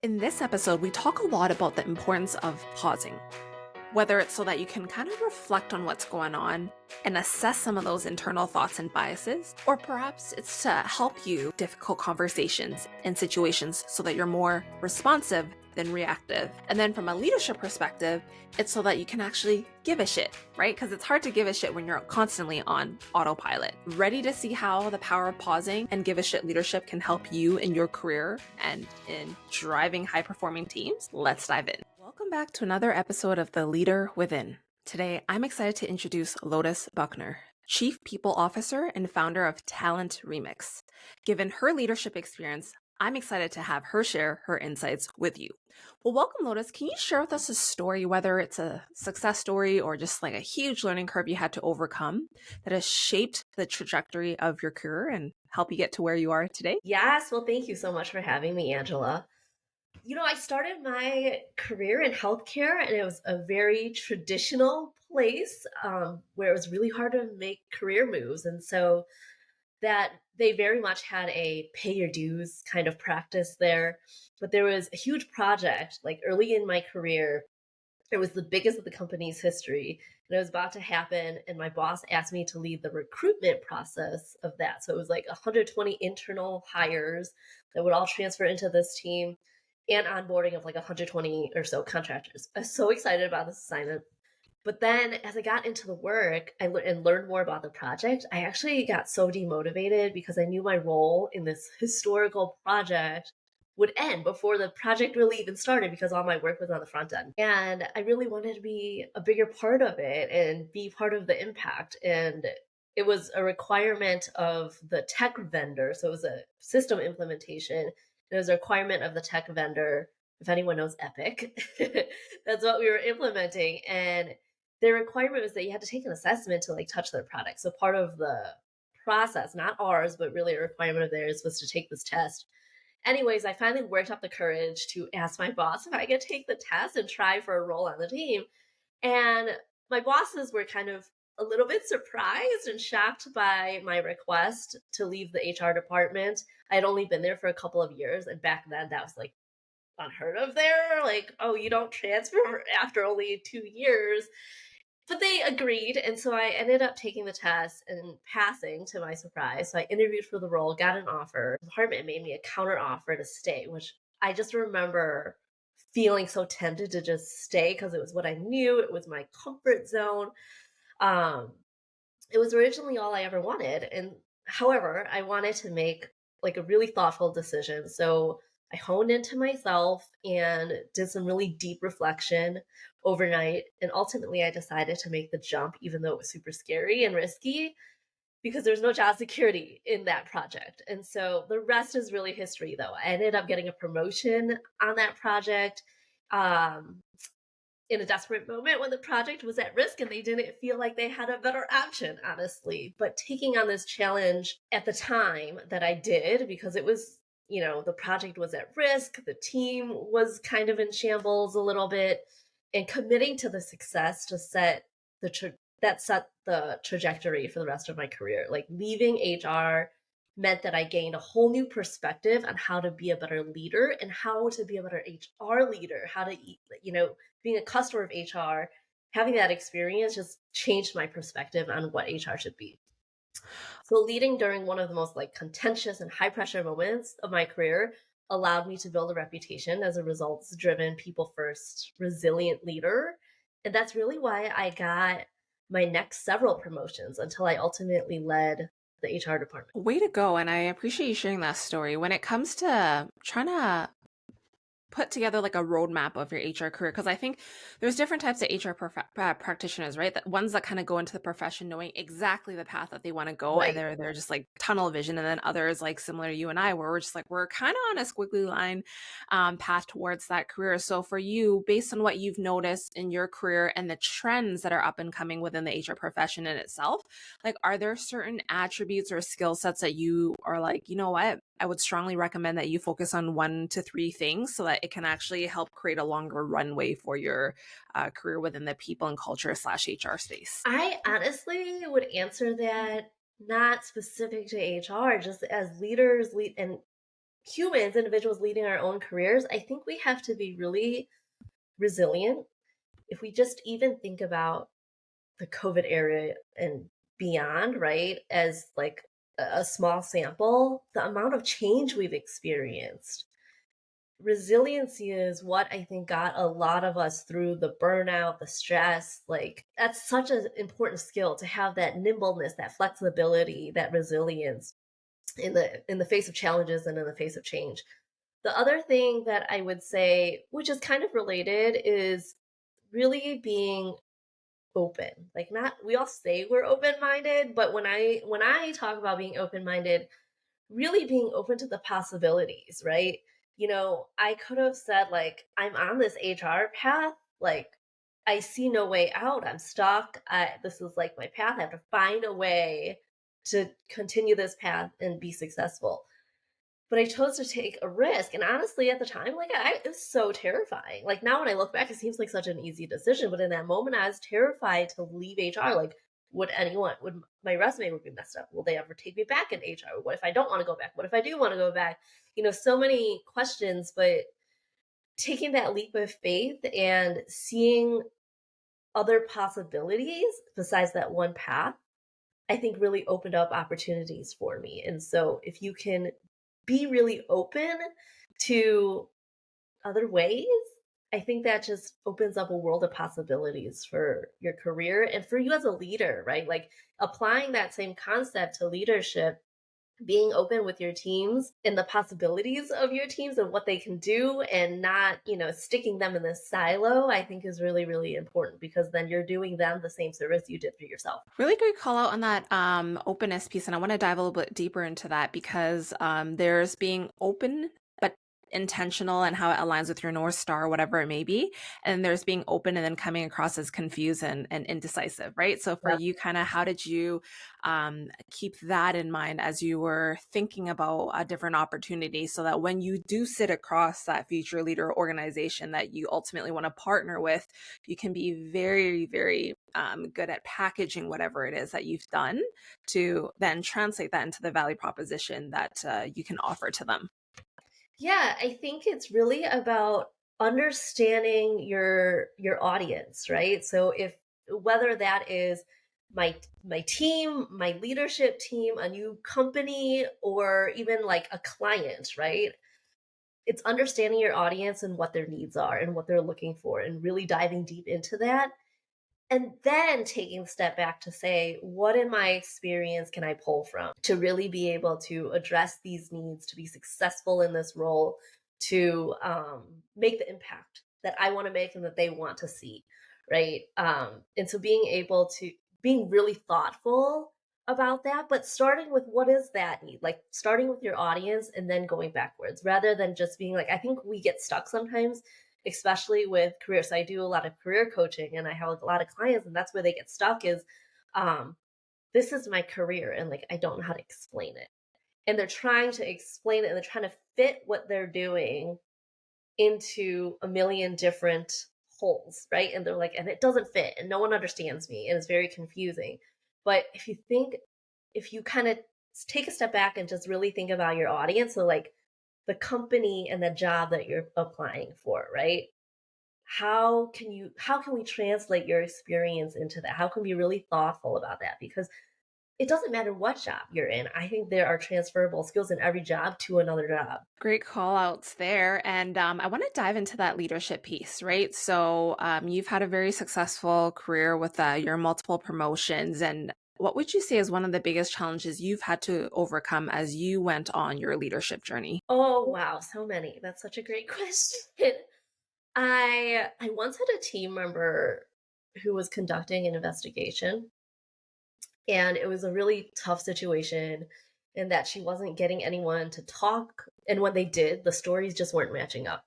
In this episode, we talk a lot about the importance of pausing, whether it's so that you can kind of reflect on what's going on and assess some of those internal thoughts and biases, or perhaps it's to help you difficult conversations and situations so that you're more responsive than reactive. And then from a leadership perspective, it's so that you can actually give a shit, right? Because it's hard to give a shit when you're constantly on autopilot. Ready to see how the power of pausing and give a shit leadership can help you in your career and in driving high-performing teams? Let's dive in. Welcome back to another episode of The Leader Within. Today, I'm excited to introduce Lotus Buckner, Chief People Officer and founder of Talent Remix. Given her leadership experience, I'm excited to have her share her insights with you. Well, welcome, Lotus. Can you share with us a story, whether it's a success story or just like a huge learning curve you had to overcome that has shaped the trajectory of your career and help you get to where you are today? Yes, well, thank you so much for having me, Angela. I started my career in healthcare, and it was a very traditional place where it was really hard to make career moves. And so that they very much had a pay your dues kind of practice there. But there was a huge project, like early in my career. It was the biggest of the company's history, and it was about to happen. And my boss asked me to lead the recruitment process of that. So it was like 120 internal hires that would all transfer into this team and onboarding of like 120 or so contractors. I was so excited about this assignment. But then as I got into the work and learned more about the project, I actually got so demotivated because I knew my role in this historical project would end before the project really even started because all my work was on the front end. And I really wanted to be a bigger part of it and be part of the impact. And it was a requirement of the tech vendor. So it was a system implementation. It was a requirement of the tech vendor. If anyone knows Epic, that's what we were implementing. And their requirement was that you had to take an assessment to like touch their product. So part of the process, not ours, but really a requirement of theirs, was to take this test. Anyways, I finally worked up the courage to ask my boss if I could take the test and try for a role on the team. And my bosses were kind of a little bit surprised and shocked by my request to leave the HR department. I had only been there for a couple of years, and back then that was like unheard of there. Like, oh, you don't transfer after only 2 years. But they agreed, and so I ended up taking the test and passing to my surprise. So I interviewed for the role, got an offer. The department made me a counter offer to stay, which I just remember feeling so tempted to just stay because it was what I knew. It was my comfort zone. Um, it was originally all I ever wanted. And however, I wanted to make like a really thoughtful decision. So I honed into myself and did some really deep reflection overnight. And ultimately, I decided to make the jump, even though it was super scary and risky, because there's no job security in that project. And so the rest is really history, though. I ended up getting a promotion on that project. Um, in a desperate moment when the project was at risk and they didn't feel like they had a better option, honestly. But taking on this challenge at the time that I did, because it was, the project was at risk, the team was kind of in shambles a little bit, and committing to the success to set the trajectory for the rest of my career. Like leaving HR meant that I gained a whole new perspective on how to be a better leader and how to be a better HR leader, how to, being a customer of HR, having that experience just changed my perspective on what HR should be. So leading during one of the most like contentious and high pressure moments of my career allowed me to build a reputation as a results driven, people first, resilient leader. And that's really why I got my next several promotions until I ultimately led the HR department. Way to go. And I appreciate you sharing that story. When it comes to trying to put together like a roadmap of your HR career, because I think there's different types of HR practitioners, right? That ones that kind of go into the profession knowing exactly the path that they want to go, and Right. they're just like tunnel vision, and then others like similar to you and I, where we're just like we're kind of on a squiggly line path towards that career. So for you, based on what you've noticed in your career and the trends that are up and coming within the HR profession in itself, like are there certain attributes or skill sets that you are like, you know what? I would strongly recommend that you focus on 1 to 3 things so that it can actually help create a longer runway for your career within the people and culture / HR space. I honestly would answer that not specific to HR, just as leaders lead and humans, individuals leading our own careers, I think we have to be really resilient. If we just even think about the COVID era and beyond, right, as like a small sample, the amount of change we've experienced. Resiliency is what I think got a lot of us through the burnout, the stress. Like, that's such an important skill to have that nimbleness, that flexibility, that resilience in the face of challenges and in the face of change. The other thing that I would say, which is kind of related, is really being open. Like, not, we all say we're open-minded, but when I talk about being open-minded, really being open to the possibilities, right? I could have said, like, I'm on this HR path, like, I see no way out. I'm stuck. This is like my path. I have to find a way to continue this path and be successful. But I chose to take a risk. And honestly, at the time, like, it was so terrifying. Like, now when I look back, it seems like such an easy decision. But in that moment, I was terrified to leave HR. Like, would my resume would be messed up? Will they ever take me back in HR? What if I don't want to go back? What if I do want to go back? So many questions, but taking that leap of faith and seeing other possibilities besides that one path, I think really opened up opportunities for me. And so if you can be really open to other ways, I think that just opens up a world of possibilities for your career and for you as a leader, right? Like, applying that same concept to leadership, being open with your teams and the possibilities of your teams and what they can do, and not, sticking them in this silo, I think is really, really important, because then you're doing them the same service you did for yourself. Really great call out on that openness piece. And I want to dive a little bit deeper into that because there's being open, but intentional and how it aligns with your North Star, whatever it may be. And there's being open and then coming across as confused and indecisive, right? So for Yeah. you, kind of, how did you keep that in mind as you were thinking about a different opportunity so that when you do sit across that future leader organization that you ultimately want to partner with, you can be very, very good at packaging whatever it is that you've done to then translate that into the value proposition that you can offer to them. Yeah, I think it's really about understanding your audience, right? So if whether that is my team, my leadership team, a new company, or even like a client, right? It's understanding your audience and what their needs are and what they're looking for, and really diving deep into that. And then taking a step back to say, what in my experience can I pull from to really be able to address these needs, to be successful in this role, to make the impact that I want to make and that they want to see, right? And so being really thoughtful about that, but starting with what is that need, like starting with your audience and then going backwards, rather than just being like, I think we get stuck sometimes, especially with career. So I do a lot of career coaching and I have a lot of clients, and that's where they get stuck is, um, this is my career and like, I don't know how to explain it. And they're trying to explain it and they're trying to fit what they're doing into a million different holes, right? And they're like, and it doesn't fit and no one understands me and it's very confusing. But if you kind of take a step back and just really think about your audience, so like the company and the job that you're applying for, right? How can we translate your experience into that? How can we be really thoughtful about that? Because it doesn't matter what job you're in. I think there are transferable skills in every job to another job. Great call outs there. And I want to dive into that leadership piece, right? So you've had a very successful career with your multiple promotions. And what would you say is one of the biggest challenges you've had to overcome as you went on your leadership journey? Oh wow, so many. That's such a great question. I once had a team member who was conducting an investigation, and it was a really tough situation in that she wasn't getting anyone to talk, and when they did, the stories just weren't matching up.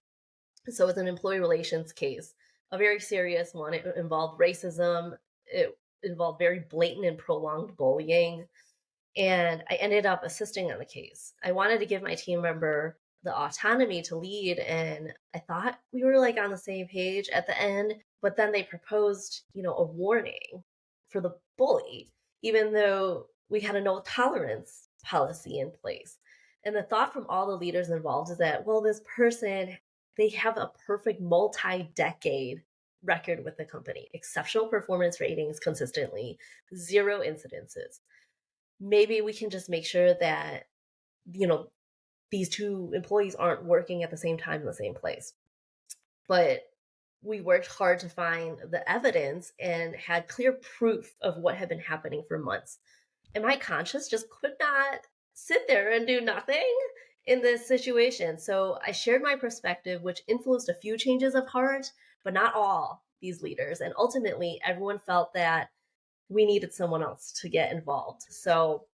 So it was an employee relations case, a very serious one. It involved racism. It involved very blatant and prolonged bullying. And I ended up assisting on the case. I wanted to give my team member the autonomy to lead, and I thought we were like on the same page at the end, but then they proposed, a warning for the bully, even though we had a no tolerance policy in place. And the thought from all the leaders involved is that, well, this person, they have a perfect multi-decade record with the company, exceptional performance ratings consistently, zero incidences. Maybe we can just make sure that, you know, these two employees aren't working at the same time in the same place. But we worked hard to find the evidence and had clear proof of what had been happening for months. And my conscience just could not sit there and do nothing in this situation. So I shared my perspective, which influenced a few changes of heart, but not all these leaders. And ultimately, everyone felt that we needed someone else to get involved. So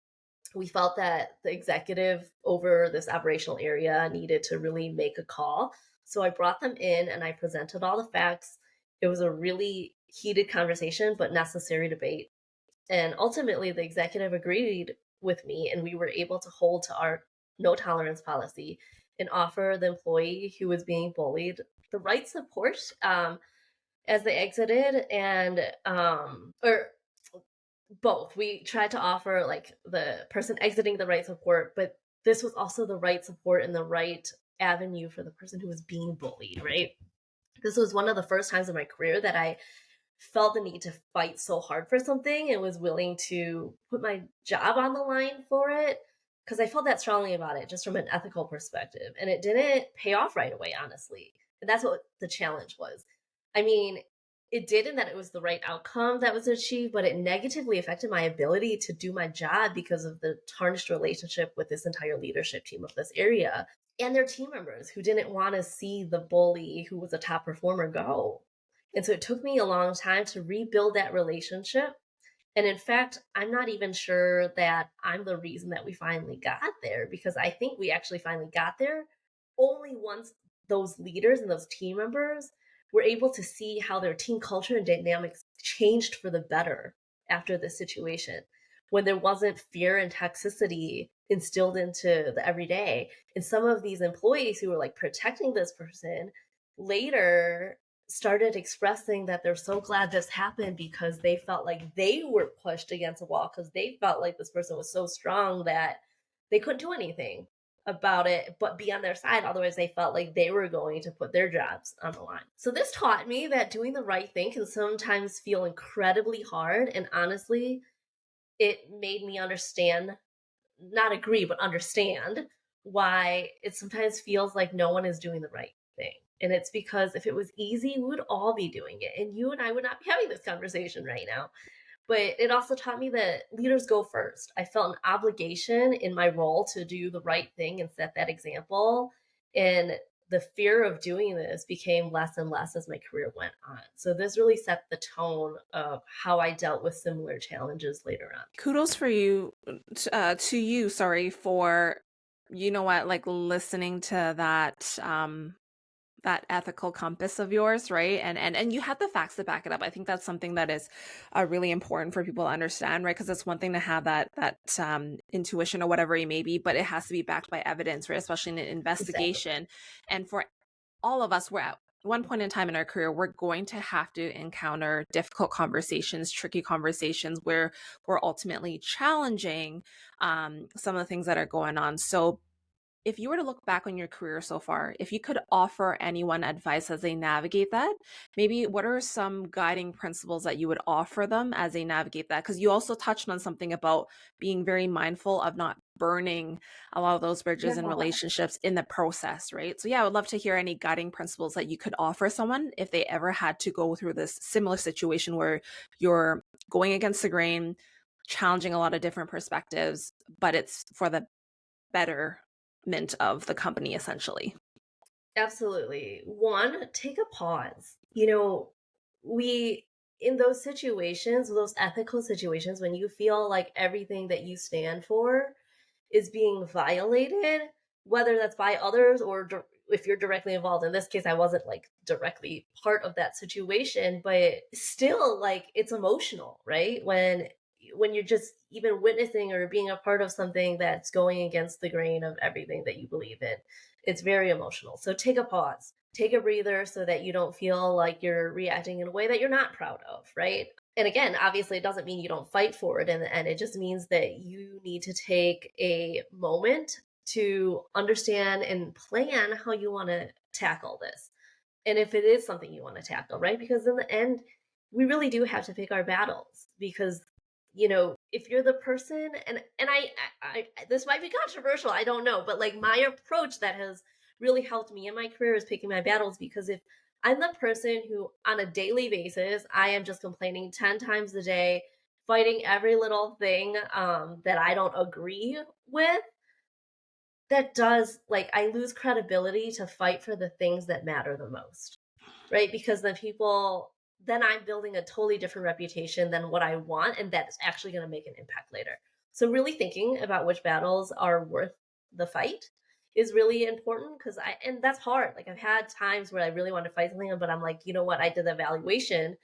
we felt that the executive over this operational area needed to really make a call. So I brought them in and I presented all the facts. It was a really heated conversation, but necessary debate. And ultimately, the executive agreed with me, and we were able to hold to our no tolerance policy and offer the employee who was being bullied the right support as they exited, and or both. We tried to offer like the person exiting the right support, but this was also the right support and the right avenue for the person who was being bullied, right? This was one of the first times in my career that I felt the need to fight so hard for something and was willing to put my job on the line for it because I felt that strongly about it just from an ethical perspective. And it didn't pay off right away, honestly. And that's what the challenge was. I mean, it did in that it was the right outcome that was achieved, but it negatively affected my ability to do my job because of the tarnished relationship with this entire leadership team of this area and their team members who didn't want to see the bully who was a top performer go. And so it took me a long time to rebuild that relationship. And in fact, I'm not even sure that I'm the reason that we finally got there, because I think we actually finally got there only once those leaders and those team members were able to see how their team culture and dynamics changed for the better after this situation, when there wasn't fear and toxicity instilled into the everyday. And some of these employees who were like protecting this person later started expressing that they're so glad this happened because they felt like they were pushed against a wall, because they felt like this person was so strong that they couldn't do anything about it but be on their side. Otherwise, they felt like they were going to put their jobs on the line. So this taught me that doing the right thing can sometimes feel incredibly hard. And honestly, it made me understand, not agree, but understand why it sometimes feels like no one is doing the right thing. And it's because if it was easy, we would all be doing it. And you and I would not be having this conversation right now. But it also taught me that leaders go first. I felt an obligation in my role to do the right thing and set that example. And the fear of doing this became less and less as my career went on. So this really set the tone of how I dealt with similar challenges later on. Kudos for you, to you, sorry, for, you know what, like listening to that ethical compass of yours, right? And you had the facts to back it up. I think that's something that is really important for people to understand, right? Because it's one thing to have that intuition or whatever it may be, but it has to be backed by evidence, right? Especially in an investigation. Exactly. And for all of us, we're at one point in time in our career, we're going to have to encounter difficult conversations, tricky conversations where we're ultimately challenging some of the things that are going on. So if you were to look back on your career so far, if you could offer anyone advice as they navigate that, maybe what are some guiding principles that you would offer them as they navigate that? Because you also touched on something about being very mindful of not burning a lot of those bridges and relationships in the process, right? So yeah, I would love to hear any guiding principles that you could offer someone if they ever had to go through this similar situation where you're going against the grain, challenging a lot of different perspectives, but it's for the betterment of the company, essentially. Absolutely. One, take a pause. We, in those situations, those ethical situations, when you feel like everything that you stand for is being violated, whether that's by others or if you're directly involved. In this case, I wasn't like directly part of that situation, but still, like, it's emotional, right? When you're just even witnessing or being a part of something that's going against the grain of everything that you believe in, it's very emotional. So take a pause, take a breather so that you don't feel like you're reacting in a way that you're not proud of, right? And again, obviously, it doesn't mean you don't fight for it in the end. It just means that you need to take a moment to understand and plan how you want to tackle this. And if it is something you want to tackle, right? Because in the end, we really do have to pick our battles because if you're the person and I this might be controversial, I don't know, but like my approach that has really helped me in my career is picking my battles, because if I'm the person who on a daily basis I am just complaining 10 times a day, fighting every little thing that I don't agree with, that does, like, I lose credibility to fight for the things that matter the most, right? Because then I'm building a totally different reputation than what I want, and that's actually going to make an impact later. So really thinking about which battles are worth the fight is really important, and that's hard. Like, I've had times where I really want to fight something, but I'm like, you know what? I did the evaluation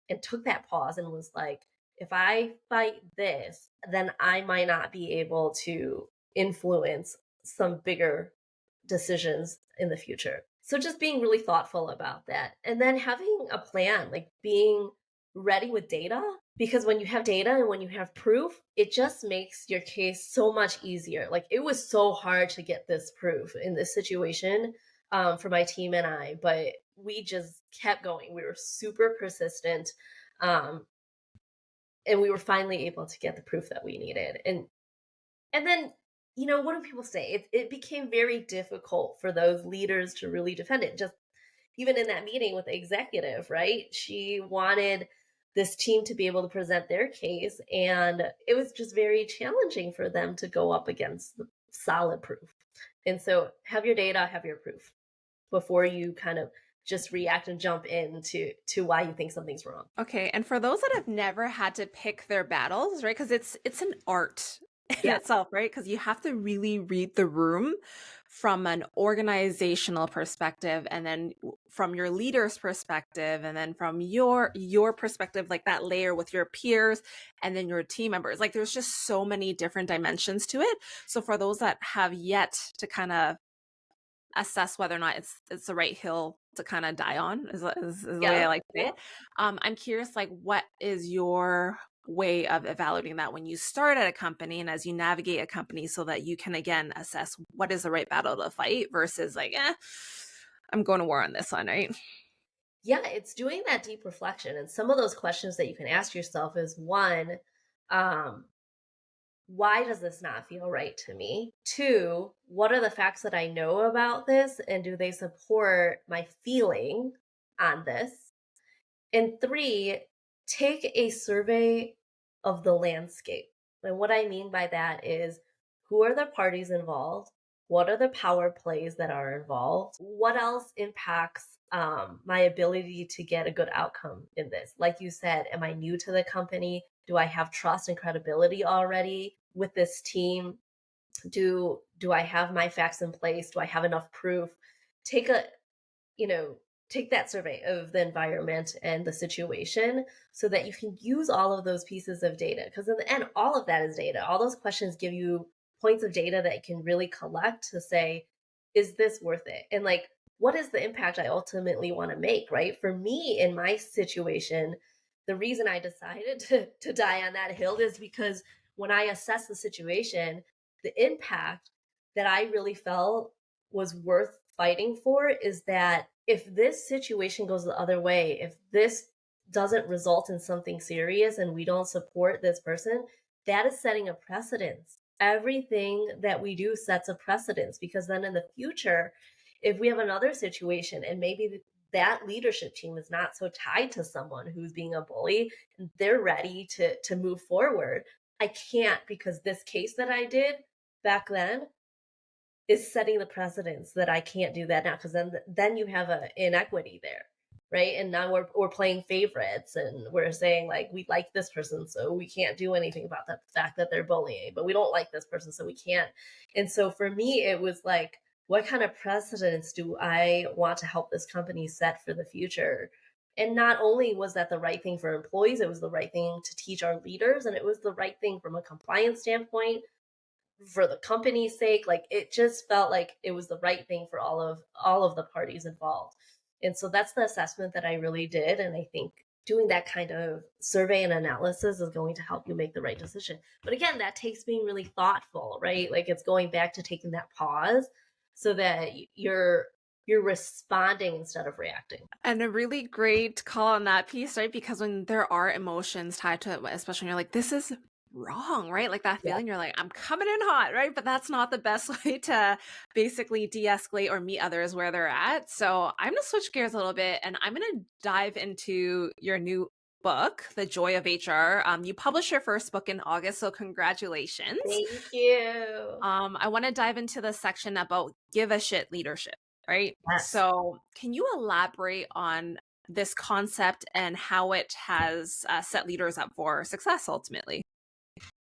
and took that pause and was like, if I fight this, then I might not be able to influence some bigger decisions in the future. So just being really thoughtful about that. And then having a plan, like being ready with data, because when you have data and when you have proof, it just makes your case so much easier. Like, it was so hard to get this proof in this situation for my team and I, but we just kept going. We were super persistent. And we were finally able to get the proof that we needed. And then, what do people say? It became very difficult for those leaders to really defend it. Just even in that meeting with the executive, right? She wanted this team to be able to present their case, and it was just very challenging for them to go up against the solid proof. And so have your data, have your proof before you kind of just react and jump into why you think something's wrong. Okay, and for those that have never had to pick their battles, right? Because it's an art in Yeah. itself, right? Because you have to really read the room from an organizational perspective, and then from your leader's perspective, and then from your perspective, like that layer with your peers, and then your team members. Like, there's just so many different dimensions to it. So for those that have yet to kind of assess whether or not it's the right hill to kind of die on is the way I like to say it. I'm curious, like, what is your way of evaluating that when you start at a company and as you navigate a company, so that you can again assess what is the right battle to fight versus like, I'm going to war on this one, right? Yeah, it's doing that deep reflection. And some of those questions that you can ask yourself is, one, um, why does this not feel right to me? Two, what are the facts that I know about this? And do they support my feeling on this? And three, take a survey of the landscape. And what I mean by that is, who are the parties involved? What are the power plays that are involved? What else impacts my ability to get a good outcome in this? Like you said, am I new to the company? Do I have trust and credibility already with this team? Do I have my facts in place? Do I have enough proof? Take a, take that survey of the environment and the situation so that you can use all of those pieces of data. Because in the end, all of that is data. All those questions give you points of data that you can really collect to say, is this worth it? And like, what is the impact I ultimately want to make, right? For me, in my situation, the reason I decided to die on that hill is because when I assessed the situation, the impact that I really felt was worth fighting for is that if this situation goes the other way, if this doesn't result in something serious and we don't support this person, that is setting a precedence. Everything that we do sets a precedence, because then in the future, if we have another situation and maybe that leadership team is not so tied to someone who's being a bully, they're ready to move forward. I can't, because this case that I did back then is setting the precedence that I can't do that now, because then you have an inequity there, right? And now we're playing favorites, and we're saying like, we like this person, so we can't do anything about the fact that they're bullying, but we don't like this person, so we can't. And so for me, it was like, what kind of precedence do I want to help this company set for the future? And not only was that the right thing for employees, it was the right thing to teach our leaders, and it was the right thing from a compliance standpoint, for the company's sake. Like, it just felt like it was the right thing for all of the parties involved. And so that's the assessment that I really did, and I think doing that kind of survey and analysis is going to help you make the right decision. But again, that takes being really thoughtful, right? Like it's going back to taking that pause so that you're responding instead of reacting. And a really great call on that piece, right? Because when there are emotions tied to it, especially when you're like, this is wrong, right? Like that Yeah. feeling, you're like, I'm coming in hot, right? But that's not the best way to basically de-escalate or meet others where they're at. So I'm going to switch gears a little bit and I'm going to dive into your new book, The Joy of HR. You published your first book in August, so congratulations. Thank you. I want to dive into the section about give a shit leadership, right? Yes. So can you elaborate on this concept and how it has set leaders up for success ultimately?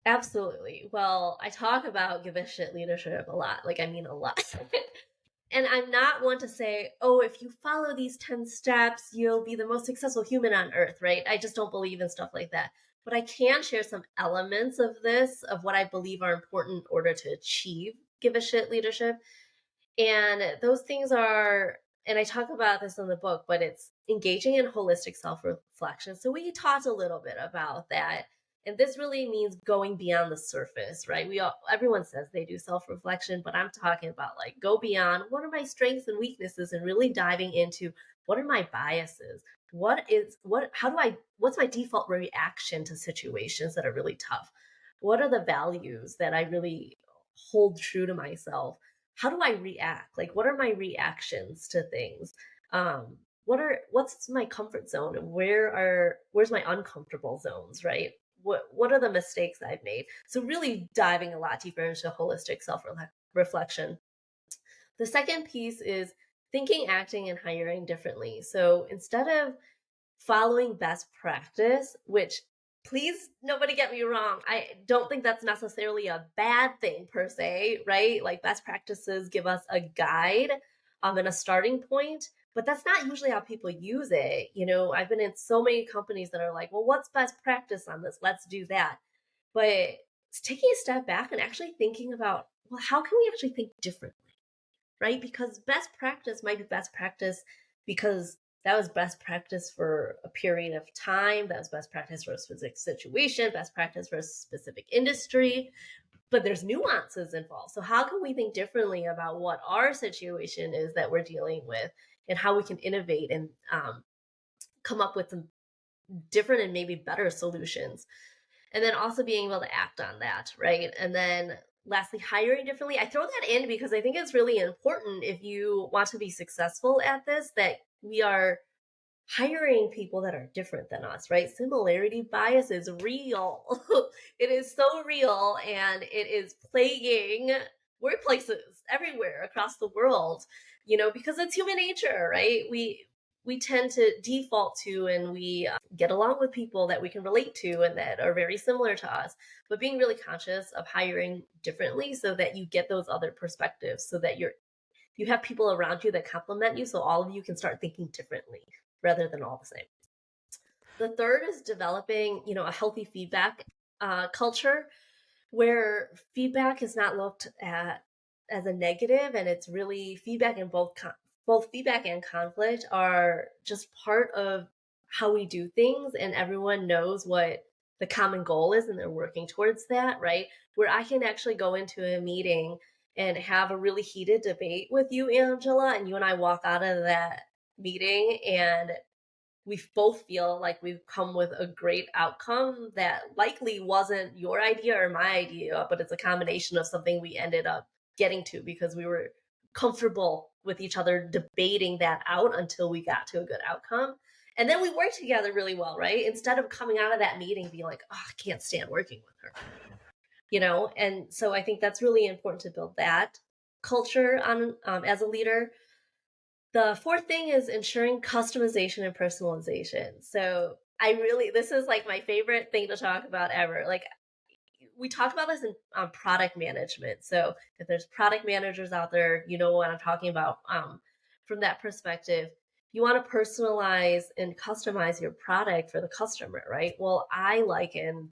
Absolutely. Well, I talk about give a shit leadership a lot. Like, I mean, a lot. And I'm not one to say, oh, if you follow these 10 steps, you'll be the most successful human on earth, right? I just don't believe in stuff like that. But I can share some elements of this, of what I believe are important in order to achieve give a shit leadership. And those things are, and I talk about this in the book, but it's engaging in holistic self reflection. So we talked a little bit about that. And this really means going beyond the surface, right? Everyone says they do self reflection, but I'm talking about like go beyond what are my strengths and weaknesses and really diving into what are my biases? What's my default reaction to situations that are really tough? What are the values that I really hold true to myself? How do I react? Like, what are my reactions to things? What's my comfort zone and where's my uncomfortable zones, right? What are the mistakes I've made? So really diving a lot deeper into holistic self-reflection. The second piece is thinking, acting, and hiring differently. So instead of following best practice, which please nobody get me wrong, I don't think that's necessarily a bad thing per se, right? Like best practices give us a guide and a starting point, but that's not usually how people use it. You know, I've been in so many companies that are like, well, what's best practice on this? Let's do that. But it's taking a step back and actually thinking about, well, how can we actually think differently? Right? Because best practice might be best practice because that was best practice for a period of time. That was best practice for a specific situation, best practice for a specific industry. But there's nuances involved. So, how can we think differently about what our situation is that we're dealing with and how we can innovate and come up with some different and maybe better solutions? And then also being able to act on that, right? And then lastly, hiring differently. I throw that in because I think it's really important if you want to be successful at this, that we are hiring people that are different than us, right? Similarity bias is real. It is so real and it is plaguing workplaces everywhere across the world, you know, because it's human nature, right? We tend to default to and we get along with people that we can relate to and that are very similar to us, but being really conscious of hiring differently so that you get those other perspectives, so that you have people around you that complement you, so all of you can start thinking differently rather than all the same. The third is developing, you know, a healthy feedback culture where feedback is not looked at as a negative, and it's really feedback in both feedback and conflict are just part of how we do things, and everyone knows what the common goal is and they're working towards that, right? Where I can actually go into a meeting and have a really heated debate with you, Angela, and you and I walk out of that meeting and we both feel like we've come with a great outcome that likely wasn't your idea or my idea, but it's a combination of something we ended up getting to because we were comfortable with each other debating that out until we got to a good outcome. And then we worked together really well, right? Instead of coming out of that meeting being like, oh, I can't stand working with her, you know? And so I think that's really important to build that culture on as a leader. The fourth thing is ensuring customization and personalization. So this is like my favorite thing to talk about ever. Like we talk about this in product management. So if there's product managers out there, you know what I'm talking about from that perspective. You want to personalize and customize your product for the customer, right? Well, I liken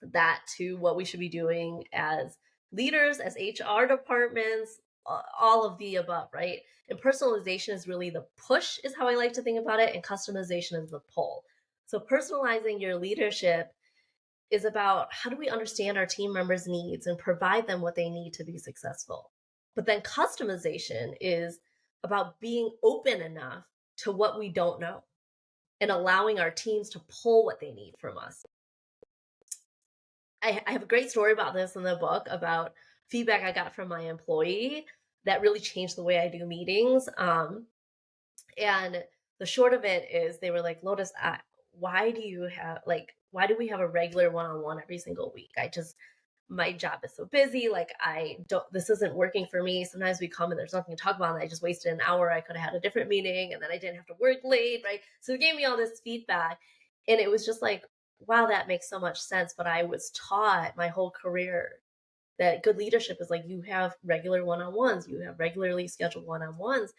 that to what we should be doing as leaders, as HR departments, all of the above, right? And personalization is really the push, is how I like to think about it, and customization is the pull. So personalizing your leadership is about how do we understand our team members' needs and provide them what they need to be successful. But then customization is about being open enough to what we don't know and allowing our teams to pull what they need from us. I have a great story about this in the book about feedback I got from my employee that really changed the way I do meetings. And the short of it is they were like, Lotus, why do we have a regular one-on-one every single week? My job is so busy. Like, this isn't working for me. Sometimes we come and there's nothing to talk about. And I just wasted an hour. I could have had a different meeting and then I didn't have to work late. Right. So they gave me all this feedback and it was just like, wow, that makes so much sense. But I was taught my whole career that good leadership is like, you have regular one-on-ones, you have regularly scheduled one-on-ones.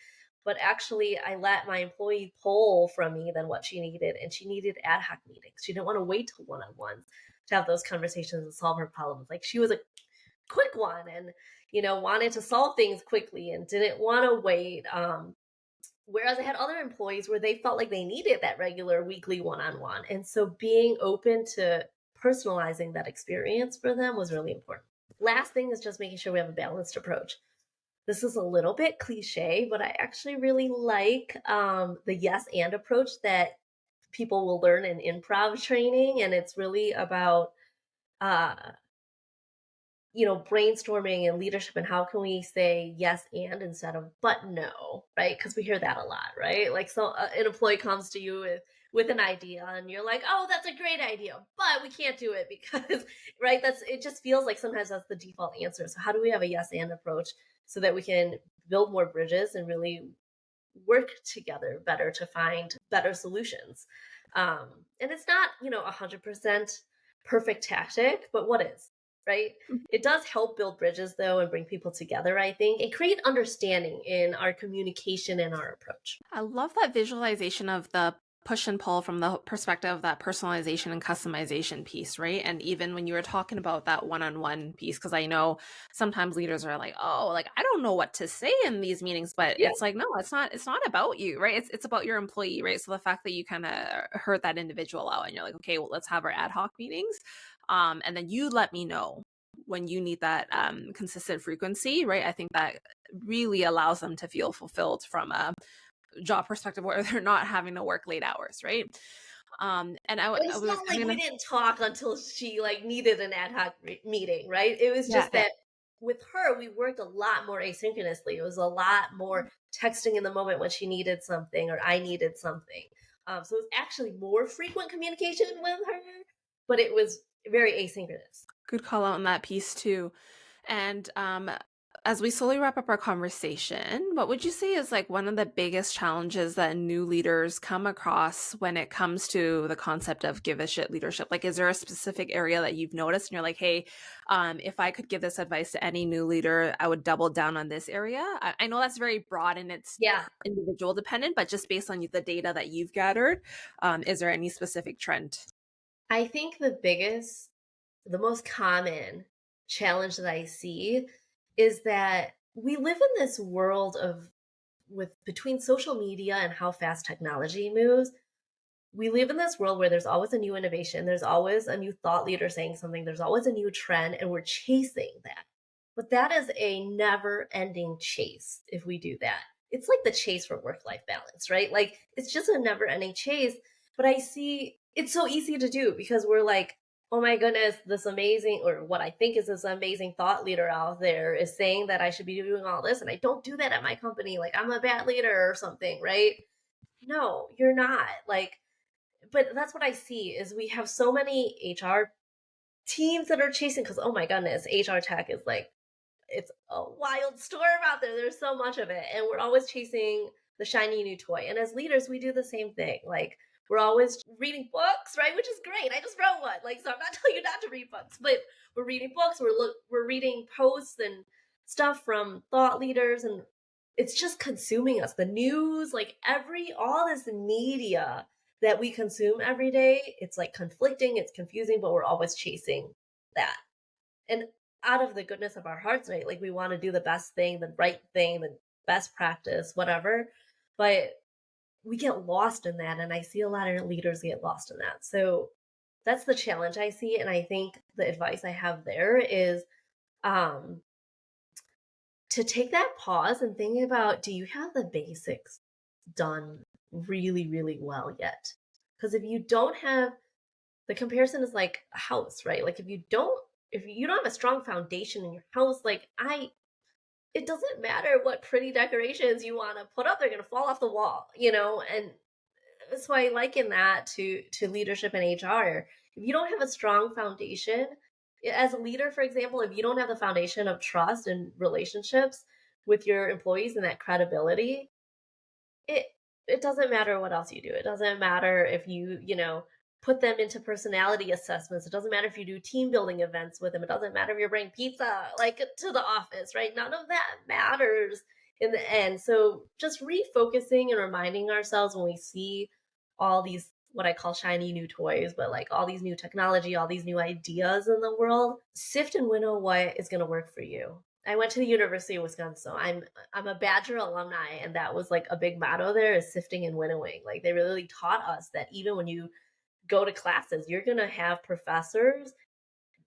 But actually, I let my employee pull from me than what she needed. And she needed ad hoc meetings. She didn't want to wait till one-on-ones to have those conversations and solve her problems. Like, she was a quick one and, wanted to solve things quickly and didn't want to wait. Whereas I had other employees where they felt like they needed that regular weekly one-on-one. And so being open to personalizing that experience for them was really important. Last thing is just making sure we have a balanced approach. This is a little bit cliche, but I actually really like the yes and approach that people will learn in improv training. And it's really about, brainstorming and leadership and how can we say yes and instead of but no, right? Because we hear that a lot, right? Like, so an employee comes to you with an idea and you're like, oh, that's a great idea, but we can't do it because, right? It just feels like sometimes that's the default answer. So how do we have a yes and approach so that we can build more bridges and really work together better to find better solutions? And it's not, 100% perfect tactic, but what is, right? It does help build bridges though and bring people together, I think, and create understanding in our communication and our approach. I love that visualization of the push and pull from the perspective of that personalization and customization piece, right? And even when you were talking about that one-on-one piece, because I know sometimes leaders are like, oh, like I don't know what to say in these meetings, but Yeah. it's like, no, it's not about you, right? It's about your employee, right? So the fact that you kind of heard that individual out and you're like, okay, well, let's have our ad hoc meetings. And then you let me know when you need that consistent frequency, right? I think that really allows them to feel fulfilled from a job perspective where they're not having to work late hours, right? And I It's was not kind like of we gonna, didn't talk until she like needed an ad hoc meeting, right? It was yeah, just yeah. that with her, we worked a lot more asynchronously. It was a lot more texting in the moment when she needed something or I needed something. So it was actually more frequent communication with her, but it was very asynchronous. Good call out on that piece too. And as we slowly wrap up our conversation, what would you say is like one of the biggest challenges that new leaders come across when it comes to the concept of give a shit leadership? Like, is there a specific area that you've noticed and you're like, hey, if I could give this advice to any new leader, I would double down on this area? I know that's very broad and it's Yeah. individual dependent, but just based on the data that you've gathered, is there any specific trend? I think the most common challenge that I see is that we live in this world of with between social media and how fast technology moves. We live in this world where there's always a new innovation, there's always a new thought leader saying something, there's always a new trend, and we're chasing that. But that is a never ending chase if we do that. It's like the chase for work life balance, right? Like it's just a never ending chase. But I see it's so easy to do because we're like, oh my goodness, this amazing, or what I think is this amazing thought leader out there is saying that I should be doing all this. And I don't do that at my company. Like I'm a bad leader or something, right? No, you're not. Like, but that's what I see is we have so many HR teams that are chasing because oh my goodness, HR tech is like it's a wild storm out there. There's so much of it, and we're always chasing the shiny new toy. And as leaders, we do the same thing. Like we're always reading books, right? Which is great. I just wrote one. Like so, I'm not telling you not to read books, but we're reading books. We're reading posts and stuff from thought leaders, and it's just consuming us. The news, like all this media that we consume every day, it's like conflicting, it's confusing, but we're always chasing that. And out of the goodness of our hearts, right? Like we want to do the best thing, the right thing, the best practice, whatever. But we get lost in that. And I see a lot of leaders get lost in that. So that's the challenge I see. And I think the advice I have there is um, to take that pause and think about, do you have the basics done really, really well yet? Because if you don't have, the comparison is like a house, right? Like if you don't have a strong foundation in your house, it doesn't matter what pretty decorations you want to put up, they're going to fall off the wall, and that's why I liken that to leadership and HR. If you don't have a strong foundation as a leader, for example, if you don't have the foundation of trust and relationships with your employees and that credibility, it it doesn't matter what else you do. It doesn't matter if you put them into personality assessments. It doesn't matter if you do team building events with them. It doesn't matter if you're bringing pizza like to the office, right? None of that matters in the end. So just refocusing and reminding ourselves when we see all these what I call shiny new toys, but like all these new technology, all these new ideas in the world, sift and winnow what is going to work for you. I went to the University of Wisconsin, so I'm a Badger alumni, and that was like a big motto there is sifting and winnowing. Like they really taught us that even when you go to classes, you're going to have professors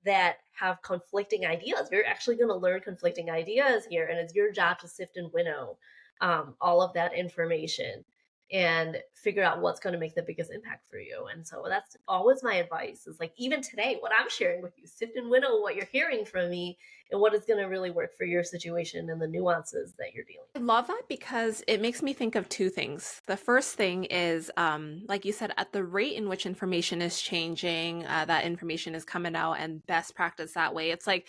that have conflicting ideas. You're actually going to learn conflicting ideas here, and it's your job to sift and winnow all of that information and figure out what's going to make the biggest impact for you. And so that's always my advice is like, even today, what I'm sharing with you, sift and winnow what you're hearing from me and what is going to really work for your situation and the nuances that you're dealing I with. love that because it makes me think of two things. The first thing is, like you said, at the rate in which information is changing, that information is coming out and best practice that way. It's like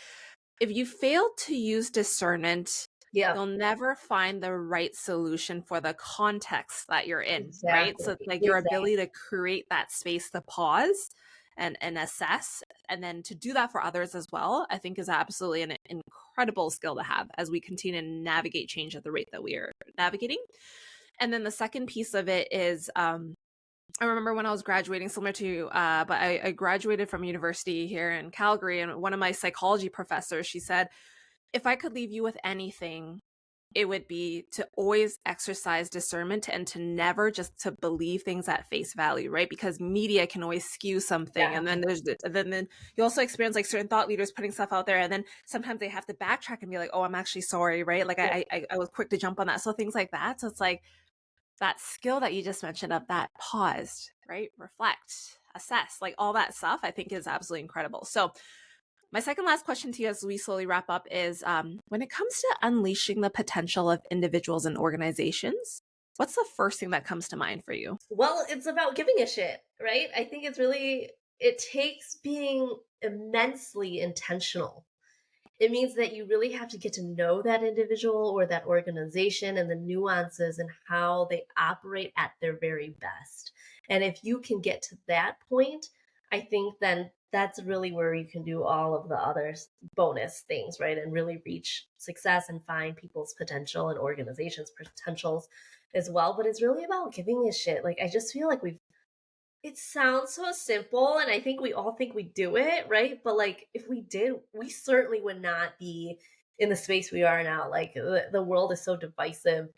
if you fail to use discernment, Yeah, you'll never find the right solution for the context that you're in, right? So exactly. like your Exactly. ability to create that space to pause and assess, and then to do that for others as well, I think is absolutely an incredible skill to have as we continue to navigate change at the rate that we are navigating. And then the second piece of it is I remember when I was graduating, similar to you, but I graduated from university here in Calgary, and one of my psychology professors, she said, if I could leave you with anything, it would be to always exercise discernment and to never just to believe things at face value, right? Because media can always skew something, and then Exactly. then you also experience like certain thought leaders putting stuff out there, and then sometimes they have to backtrack and be like, "Oh, I'm actually sorry," right? Like Yeah. I was quick to jump on that, so things like that. So it's like that skill that you just mentioned of that paused, right? Reflect, assess, like all that stuff, I think is absolutely incredible. So my second last question to you as we slowly wrap up is when it comes to unleashing the potential of individuals and organizations, what's the first thing that comes to mind for you? Well, it's about giving a shit, right? I think it takes being immensely intentional. It means that you really have to get to know that individual or that organization and the nuances and how they operate at their very best. And if you can get to that point, I think then that's really where you can do all of the other bonus things, right? And really reach success and find people's potential and organizations' potentials as well. But it's really about giving a shit. Like, I just feel like it sounds so simple, and I think we all think we do it, right? But like, if we did, we certainly would not be in the space we are now. Like, the world is so divisive,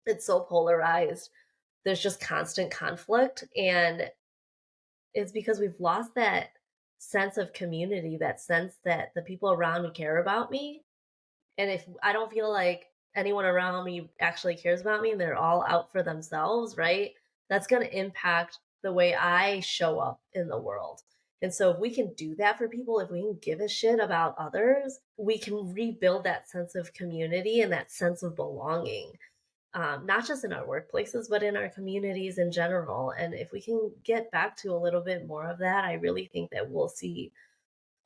it's so polarized. There's just constant conflict, and it's because we've lost that sense of community, that sense that the people around me care about me. And if I don't feel like anyone around me actually cares about me and they're all out for themselves, right? That's going to impact the way I show up in the world. And so if we can do that for people, if we can give a shit about others, we can rebuild that sense of community and that sense of belonging, not just in our workplaces, but in our communities in general. And if we can get back to a little bit more of that, I really think that we'll see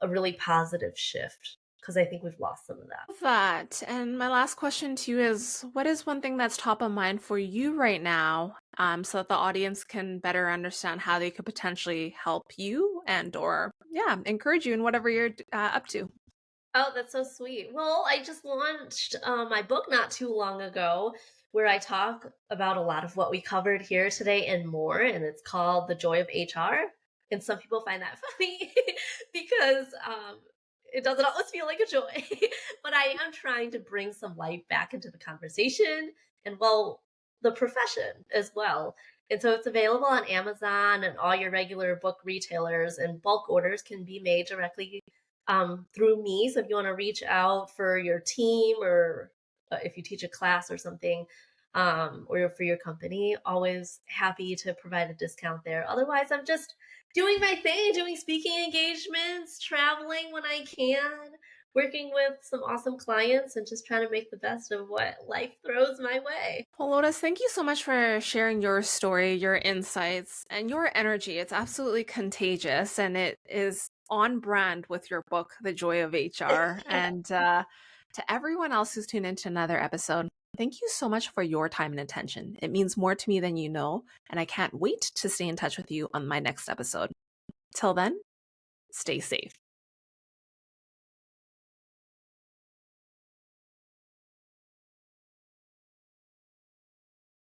a really positive shift because I think we've lost some of that. That. And my last question to you is what is one thing that's top of mind for you right now, so that the audience can better understand how they could potentially help you and or yeah, encourage you in whatever you're up to? Oh, that's so sweet. Well, I just launched my book not too long ago where I talk about a lot of what we covered here today and more. And it's called The Joy of HR. And some people find that funny because it doesn't always feel like a joy. But I am trying to bring some light back into the conversation. And well, the profession as well. And so it's available on Amazon and all your regular book retailers, and bulk orders can be made directly through me. So if you want to reach out for your team, or if you teach a class or something, or for your company, always happy to provide a discount there. Otherwise, I'm just doing my thing, doing speaking engagements, traveling when I can, working with some awesome clients, and just trying to make the best of what life throws my way. Well, Lotus, thank you so much for sharing your story, your insights, and your energy. It's absolutely contagious, and it is on brand with your book, The Joy of HR. And to everyone else who's tuned into another episode, thank you so much for your time and attention. It means more to me than you know, and I can't wait to stay in touch with you on my next episode. Till then, stay safe.